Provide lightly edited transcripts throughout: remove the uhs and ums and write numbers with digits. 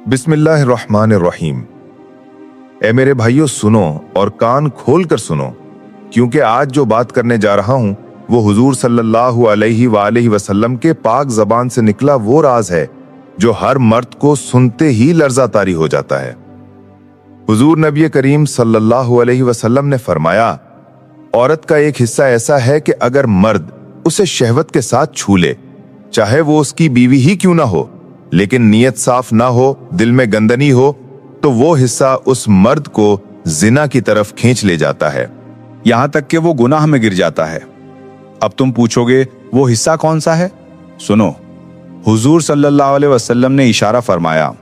बिस्मिल्लाहिर्रहमानिर्रहीम। ए मेरे भाइयों, सुनो और कान खोल कर सुनो, क्योंकि आज जो बात करने जा रहा हूं वो हुजूर सल्लल्लाहु अलैहि वसल्लम के पाक जबान से निकला वो राज है जो हर मर्द को सुनते ही लर्जा तारी हो जाता है। हुजूर नबी करीम सल्लल्लाहु अलैहि वसल्लम ने फरमाया, औरत का एक हिस्सा ऐसा है कि अगर मर्द उसे शहवत के साथ छू ले, चाहे वो उसकी बीवी ही क्यों ना हो, लेकिन नीयत साफ ना हो, दिल में गंदनी हो, तो वो हिस्सा उस मर्द को जिना की तरफ खींच ले जाता है, यहां तक कि वो गुनाह में गिर जाता है। अब तुम पूछोगे वो हिस्सा कौन सा है? सुनो, हुजूर सल्लल्लाहु अलैहि वसल्लम ने इशारा फरमाया,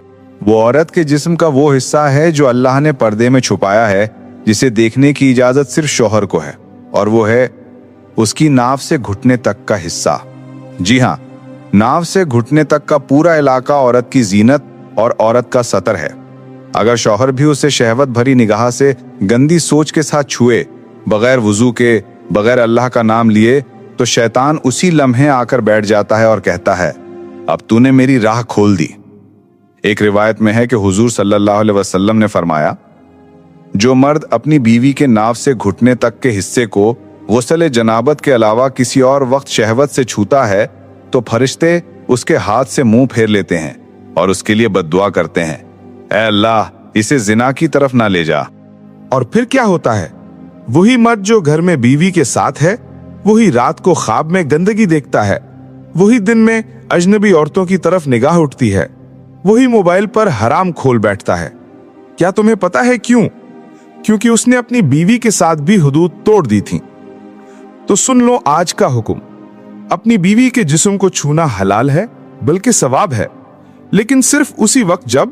वो औरत के जिस्म का वो हिस्सा है जो अल्लाह ने पर्दे में छुपाया है, जिसे देखने की इजाजत सिर्फ शौहर को है, और वो है उसकी नाव से घुटने तक का हिस्सा। जी हाँ, नाव से घुटने तक का पूरा इलाका औरत की जीनत और औरत का सतर है। अगर शौहर भी उसे शहवत भरी निगाह से गंदी सोच के साथ छुए, बगैर वुजू के, बगैर अल्लाह का नाम लिए, तो शैतान उसी लम्हे आकर बैठ जाता है और कहता है, अब तूने मेरी राह खोल दी। एक रिवायत में है कि हुजूर सल्लल्लाहु अलैहि वसल्लम ने फरमाया, जो मर्द अपनी बीवी के नाव से घुटने तक के हिस्से को गुस्ल जनाबत के अलावा किसी और वक्त शहवत से छूता है, तो फरिश्ते उसके हाथ से मुंह फेर लेते हैं और उसके लिए बद्दुआ करते हैं, ऐ अल्लाह, इसे जिना की तरफ ना ले जा। और फिर क्या होता है? वही मर्द जो घर में बीवी के साथ है, वही रात को ख्वाब में गंदगी देखता है, वही दिन में अजनबी औरतों की तरफ निगाह उठती है, वही मोबाइल पर हराम खोल बैठता है। क्या तुम्हें पता है क्यों? क्योंकि उसने अपनी बीवी के साथ भी हुदूद तोड़ दी थी। तो सुन लो आज का हुक्म, अपनी बीवी के जिस्म को छूना हलाल है, बल्कि सवाब है, लेकिन सिर्फ उसी वक्त जब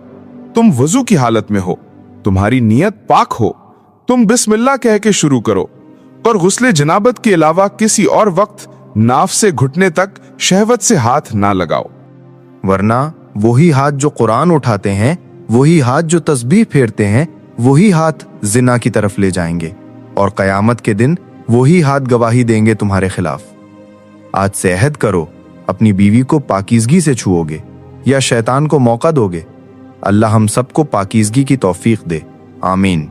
तुम वजू की हालत में हो, तुम्हारी नीयत पाक हो, तुम बिस्मिल्लाह कह के शुरू करो, और गुस्ले जनाबत के अलावा किसी और वक्त नाफ से घुटने तक शहवत से हाथ ना लगाओ। वरना वही हाथ जो कुरान उठाते हैं, वही हाथ जो तस्बीह फेरते हैं, वही हाथ जिना की तरफ ले जाएंगे, और कयामत के दिन वही हाथ गवाही देंगे तुम्हारे खिलाफ। आज से अहद करो, अपनी बीवी को पाकीज़गी से छुओगे या शैतान को मौका दोगे? अल्लाह हम सबको पाकीज़गी की तौफीक दे, आमीन।